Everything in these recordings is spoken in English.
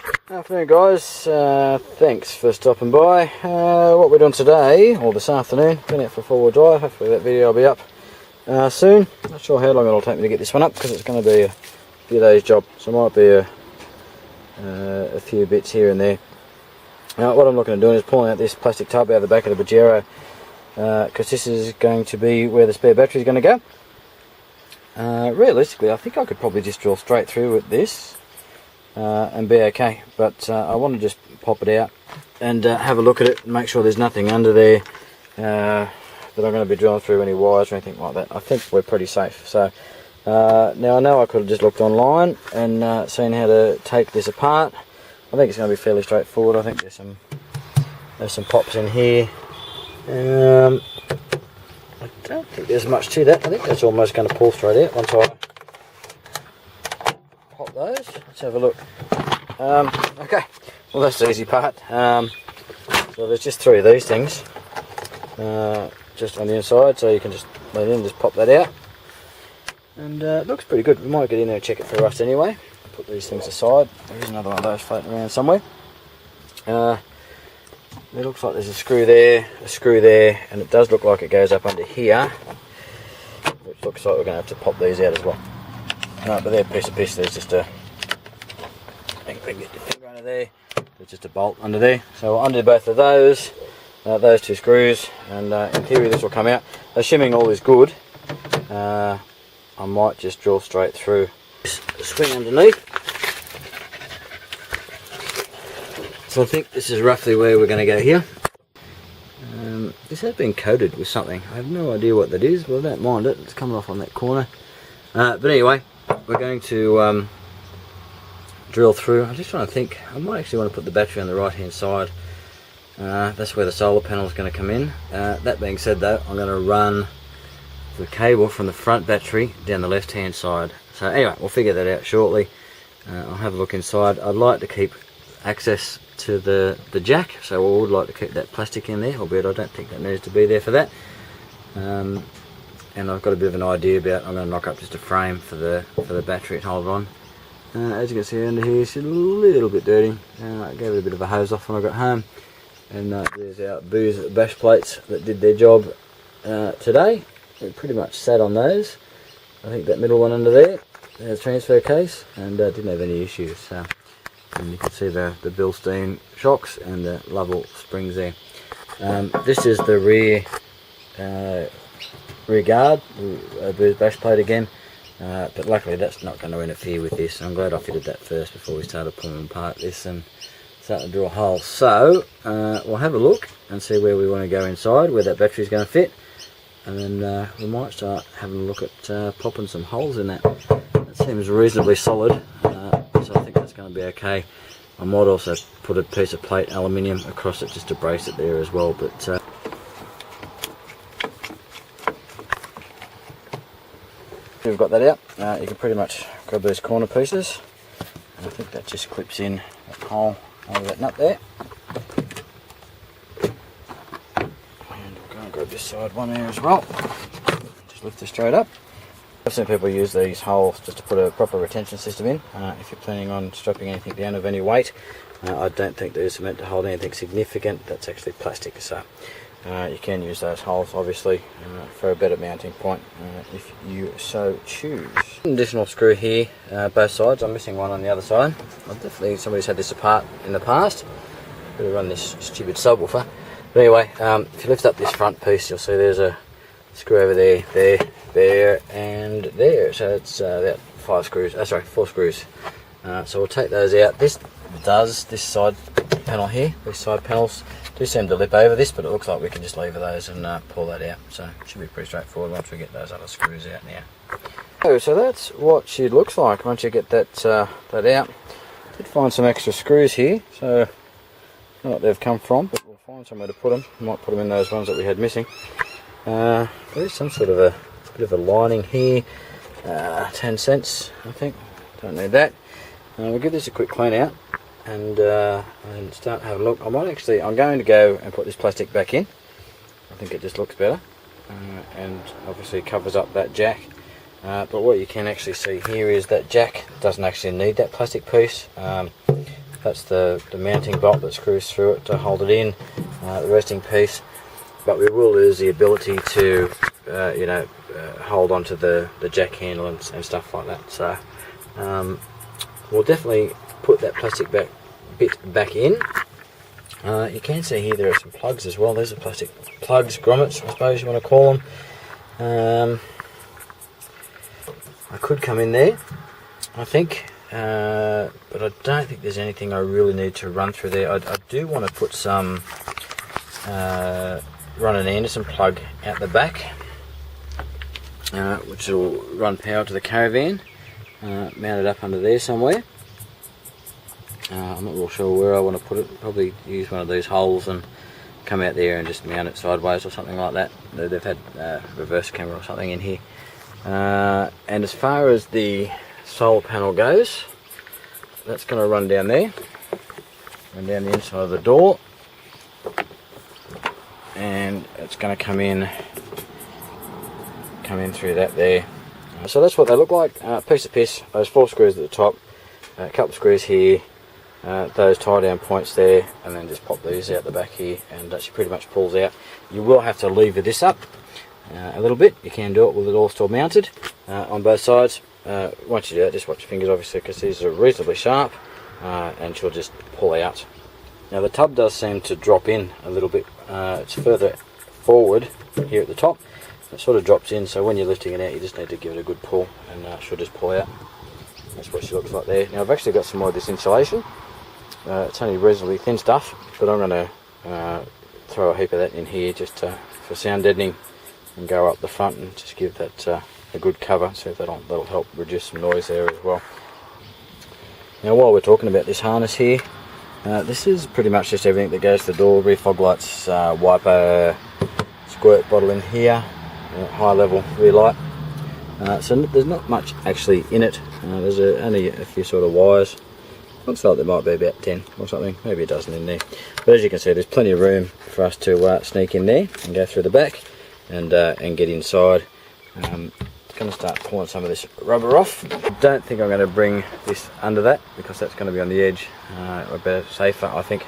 Afternoon guys, thanks for stopping by. What we're doing today, or this afternoon, been out for 4-wheel drive. Hopefully that video will be up soon. Not sure how long it'll take me to get this one up because it's going to be a few days job, so it might be a few bits here and there. What I'm looking at doing is pulling out this plastic tub out of the back of the Pajero because this is going to be where the spare battery is going to go. Realistically, I think I could probably just drill straight through with this and be okay, but I want to just pop it out and have a look at it and make sure there's nothing under there that I'm going to be drilling through, any wires or anything like that. I think we're pretty safe. So now I know I could have just looked online and seen how to take this apart. I think it's going to be fairly straightforward. I think there's some pops in here. I don't think there's much to that. I think that's almost going to pull straight out once I pop those. Let's have a look. Okay, well that's the easy part. So there's just 3 of these things just on the inside, so you can just let in, just pop that out, and it looks pretty good. We might get in there and check it for rust anyway. Put these things aside. There's another one of those floating around somewhere. It looks like there's a screw there, and it does look like it goes up under here, which looks like we're going to have to pop these out as well. But they're piece of piss. There's just a, I think we can get your finger under there. There's just a bolt under there. So we'll undo both of those 2 screws, and in theory this will come out. Assuming all is good, I might just drill straight through. Swing underneath. So I think this is roughly where we're going to go here. This has been coated with something. I have no idea what that is, but I don't mind it. It's coming off on that corner. But anyway, we're going to drill through. I'm just trying to think. I might actually want to put the battery on the right hand side. That's where the solar panel is going to come in. That being said though, I'm going to run the cable from the front battery down the left hand side. So anyway, we'll figure that out shortly. I'll have a look inside. I'd like to keep access to the jack, so I would like to keep that plastic in there, albeit I don't think that needs to be there for that. And I've got a bit of an idea about, I'm going to knock up just a frame for the battery and hold on. As you can see under here, it's a little bit dirty. I gave it a bit of a hose off when I got home. And there's our booze bash plates that did their job today. We pretty much sat on those. I think that middle one under there, there's a transfer case, and didn't have any issues. So, and you can see the Bilstein shocks and the Lovell springs there. This is the rear guard, booze bash plate again, but luckily that's not going to interfere with this. I'm glad I fitted that first before we started pulling apart this and starting to drill a hole. So we'll have a look and see where we want to go inside, where that battery is going to fit. And then we might start having a look at popping some holes in that. That seems reasonably solid, so I think that's going to be okay. I might also put a piece of plate aluminium across it just to brace it there as well. But we've got that out. You can pretty much grab those corner pieces, and I think that just clips in that hole under that nut there. Grab this side one there as well. Just lift it straight up. I've seen people use these holes just to put a proper retention system in. If you're planning on strapping anything down of any weight, I don't think these are meant to hold anything significant. That's actually plastic, so you can use those holes obviously for a better mounting point if you so choose. An additional screw here, both sides. I'm missing one on the other side. Definitely somebody's had this apart in the past. Better run this stupid subwoofer. But anyway, if you lift up this front piece, you'll see there's a screw over there, there, and there. So it's about 4 screws. So we'll take those out. This side panel here, these side panels do seem to lip over this, but it looks like we can just lever those and pull that out. So it should be pretty straightforward once we get those other screws out now. So that's what she looks like once you get that out. Did find some extra screws here, so I don't know what they've come from, but we'll find somewhere to put them. We might put them in those ones that we had missing. There's some sort of a bit of a lining here, 10 cents I think, don't need that. We'll give this a quick clean out and start having a look. I'm going to go and put this plastic back in. I think it just looks better and obviously covers up that jack. But what you can actually see here is that jack doesn't actually need that plastic piece. That's the mounting bolt that screws through it to hold it in, the resting piece. But we will lose the ability to, hold onto the jack handle and stuff like that. So we'll definitely put that plastic bit back in. You can see here there are some plugs as well. These are plastic plugs, grommets, I suppose you want to call them. I could come in there, I think, but I don't think there's anything I really need to run through there. I do want to put some run an Anderson plug out the back, which will run power to the caravan, mounted up under there somewhere. I'm not real sure where I want to put it. Probably use one of these holes and come out there and just mount it sideways or something like that. They've had reverse camera or something in here. And as far as the solar panel goes, that's going to run down there, run down the inside of the door, and it's going to come in through that there. So that's what they look like. Piece of piss. Those 4 screws at the top, a couple of screws here, those tie down points there, and then just pop these out the back here, and that pretty much pulls out. You will have to lever this up a little bit. You can do it with it all still mounted on both sides. Once you do that, just watch your fingers obviously, because these are reasonably sharp, and she'll just pull out. Now the tub does seem to drop in a little bit. It's further forward here at the top. It sort of drops in, so when you're lifting it out you just need to give it a good pull, and she'll just pull out. That's what she looks like there. Now I've actually got some more of this insulation. It's only reasonably thin stuff, but I'm going to throw a heap of that in here just for sound deadening, and go up the front and just give that a good cover, so that'll help reduce some noise there as well. Now while we're talking about this harness here, this is pretty much just everything that goes to the door: rear fog lights, wiper, squirt bottle in here, high level rear light. So there's not much actually in it. There's only a few sort of wires. Looks like there might be about 10 or something, maybe a dozen in there. But as you can see, there's plenty of room for us to sneak in there and go through the back and get inside. I'm going to start pulling some of this rubber off. I don't think I'm going to bring this under that, because that's going to be on the edge. A bit safer, I think,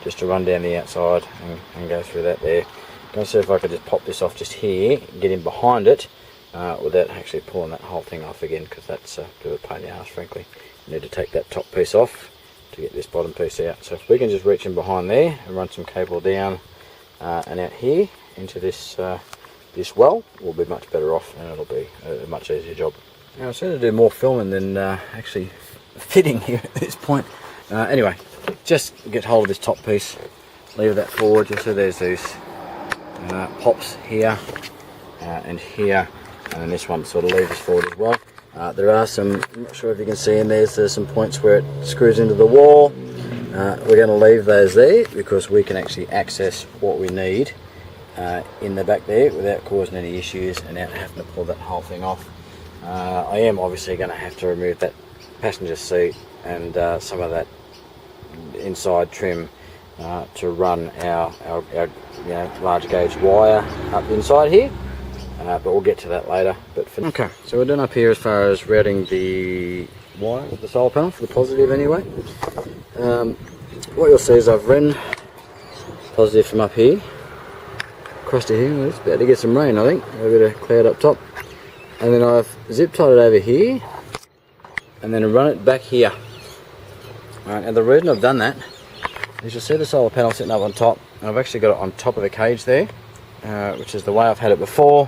just to run down the outside and go through that there. I'm going to see if I could just pop this off just here, get in behind it, without actually pulling that whole thing off again, because that's a bit of a pain in the ass, frankly. You need to take that top piece off to get this bottom piece out. So if we can just reach in behind there and run some cable down and out here into this this well, we'll be much better off, and it'll be a much easier job. Now I was going to do more filming than actually fitting here at this point. Anyway, just get hold of this top piece, lever that forward. You'll see there's these pops here and here, and then this one sort of levers forward as well. There are some, I'm not sure if you can see in there's some points where it screws into the wall. We're going to leave those there because we can actually access what we need in the back there without causing any issues and without having to pull that whole thing off. I am obviously going to have to remove that passenger seat and some of that inside trim to run our large gauge wire up inside here. But we'll get to that later. Okay, so we're done up here as far as routing the wire with the solar panel for the positive anyway. What you'll see is I've run positive from up here across to here. It's about to get some rain, I think. A bit of cloud up top, and then I've zip tied it over here and then run it back here. Alright, and the reason I've done that is you'll see the solar panel sitting up on top, and I've actually got it on top of the cage there, which is the way I've had it before.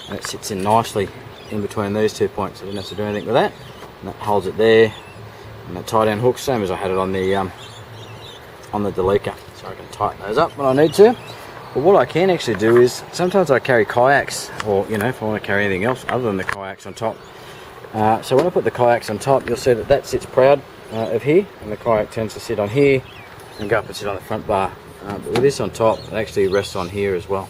And it sits in nicely in between these 2 points. I didn't have to do anything with that. And that holds it there. And that tie down hook, same as I had it on the deleker. So I can tighten those up when I need to. But what I can actually do is, sometimes I carry kayaks, or if I want to carry anything else other than the kayaks on top. So when I put the kayaks on top, you'll see that sits proud of here, and the kayak tends to sit on here and go up and sit on the front bar. But with this on top, it actually rests on here as well.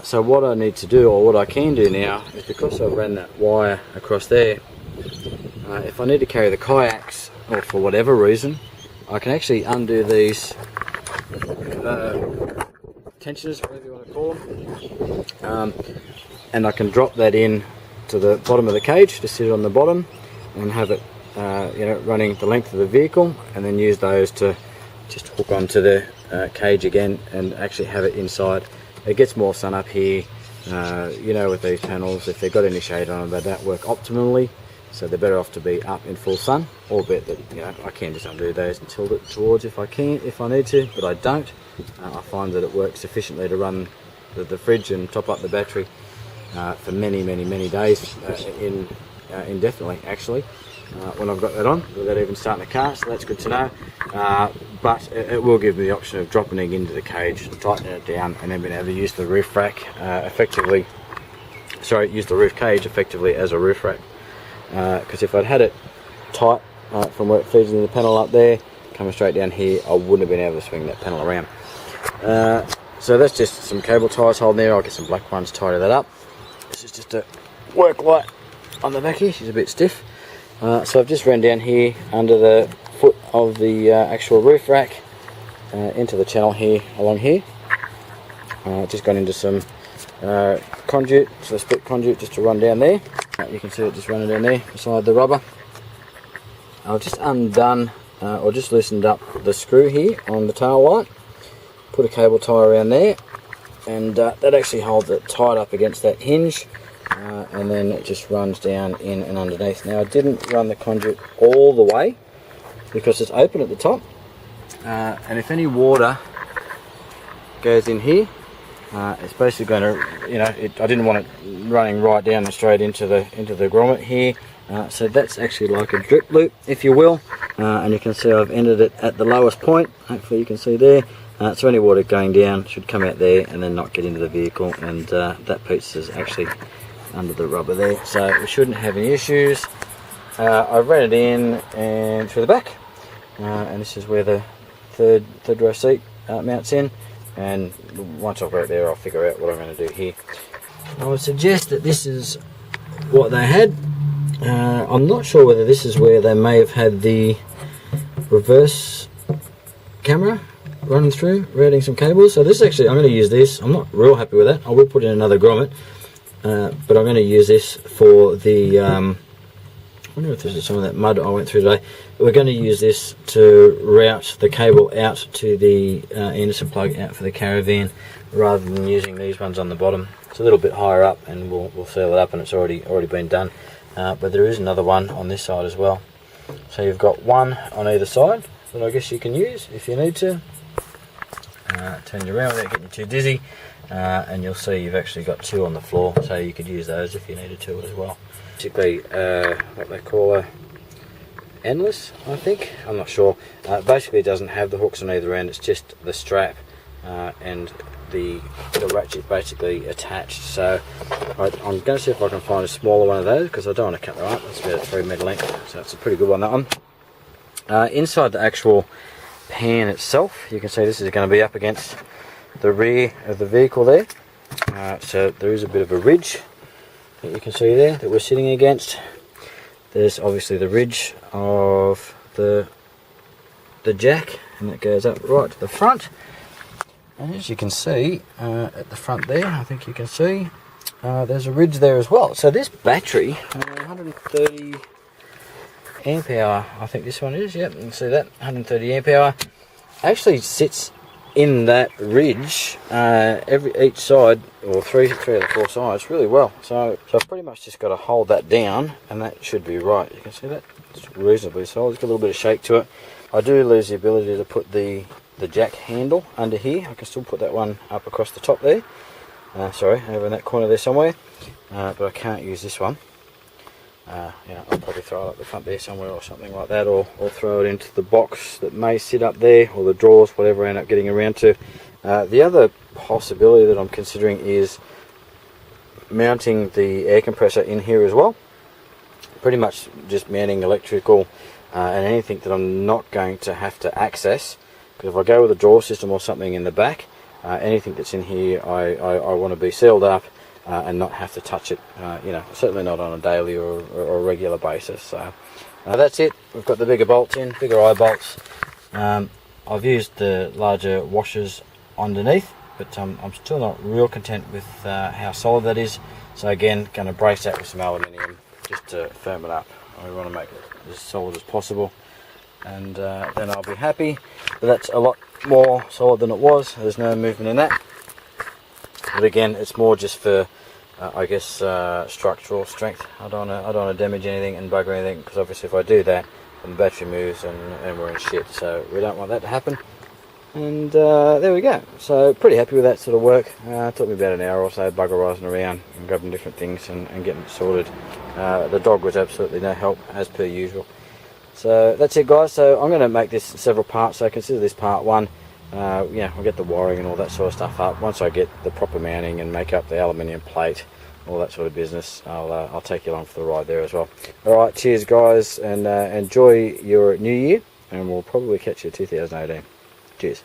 So what I need to do, or what I can do now, is because I've ran that wire across there, if I need to carry the kayaks, or for whatever reason, I can actually undo these tensioners, whatever you want to call them, and I can drop that in to the bottom of the cage, just sit it on the bottom, and have it running the length of the vehicle, and then use those to just hook onto the cage again and actually have it inside. It gets more sun up here. With these panels, if they've got any shade on them, they don't work optimally, so they're better off to be up in full sun. Albeit that I can just undo those and tilt it towards if I need to, but I don't. I find that it works sufficiently to run the fridge and top up the battery for many days, indefinitely actually. When I've got that on, without even starting the car, so that's good to know. But it will give me the option of dropping it into the cage, tightening it down, and then being able to use the roof rack use the roof cage effectively as a roof rack. Because if I'd had it tight from where it feeds into the panel up there, coming straight down here, I wouldn't have been able to swing that panel around. So that's just some cable ties holding there. I'll get some black ones, tidy that up. This is just a work light on the back here, she's a bit stiff. So I've just ran down here under the foot of the actual roof rack into the channel here, along here. Just gone into some conduit, so split conduit just to run down there. You can see it just running down there beside the rubber. I've just undone or just loosened up the screw here on the tail light. Put a cable tie around there, and that actually holds it tight up against that hinge. And then it just runs down in and underneath. Now I didn't run the conduit all the way because it's open at the top, and if any water goes in here, it's basically going to, I didn't want it running right down and straight into the grommet here. So that's actually like a drip loop, if you will, and you can see I've ended it at the lowest point. Hopefully you can see there. So any water going down should come out there and then not get into the vehicle, and that piece is actually under the rubber there, so we shouldn't have any issues. I ran it in and through the back, and this is where the third row seat mounts in, and once I've got it there I'll figure out what I'm going to do here. I would suggest that this is what they had. I'm not sure whether this is where they may have had the reverse camera running through, routing some cables. So this actually, I'm going to use this. I'm not real happy with that. I will put in another grommet. But I'm going to use this for the, I wonder if this is some of that mud I went through today. But we're going to use this to route the cable out to the Anderson plug out for the caravan, rather than using these ones on the bottom. It's a little bit higher up, and we'll seal it up, and it's already been done. But there is another one on this side as well. So you've got one on either side that I guess you can use if you need to. Turn you around without getting too dizzy. And you'll see you've actually got two on the floor, so you could use those if you needed to as well. Basically what they call a endless, I think, I'm not sure. Basically it doesn't have the hooks on either end, it's just the strap, and the ratchet basically attached. So I'm going to see if I can find a smaller one of those, because I don't want to cut them up. That's about 3 metre length, so it's a pretty good one, that one. Inside the actual pan itself, you can see this is going to be up against the rear of the vehicle there. So there is a bit of a ridge that you can see there that we're sitting against. There's obviously the ridge of the jack, and it goes up right to the front. And as you can see at the front there, I think you can see there's a ridge there as well. So this battery, 130 amp hour, I think this one is, yep, you can see that, 130 amp hour, actually sits in that ridge, each side, or three of the four sides, really well. So I've pretty much just got to hold that down, and that should be right. You can see that, it's reasonably solid. It's got a little bit of shake to it. I do lose the ability to put the jack handle under here. I can still put that one up across the top there. Sorry, over in that corner there somewhere. But I can't use this one. I'll probably throw it up the front there somewhere or something like that, or throw it into the box that may sit up there, or the drawers, whatever I end up getting around to. The other possibility that I'm considering is mounting the air compressor in here as well. Pretty much just mounting electrical and anything that I'm not going to have to access, because if I go with a drawer system or something in the back, anything that's in here I want to be sealed up and not have to touch it, certainly not on a daily or a regular basis. So that's it. We've got the bigger bolts in, bigger eye bolts. I've used the larger washers underneath, but I'm still not real content with how solid that is. So again, going to brace that with some aluminium just to firm it up. We want to make it as solid as possible, and then I'll be happy. But that's a lot more solid than it was. There's no movement in that. But again, it's more just for I guess structural strength. I don't want to damage anything and bugger anything, because obviously if I do that, then the battery moves and we're in shit. So we don't want that to happen. And there we go. So pretty happy with that sort of work. It took me about an hour or so buggerising around and grabbing different things and getting it sorted. The dog was absolutely no help, as per usual. So that's it, guys. So I'm going to make this several parts. So consider this part one. Yeah, I'll get the wiring and all that sort of stuff up. Once I get the proper mounting and make up the aluminium plate, all that sort of business, I'll take you along for the ride there as well. Alright, cheers guys, and enjoy your new year, and we'll probably catch you 2018. Cheers.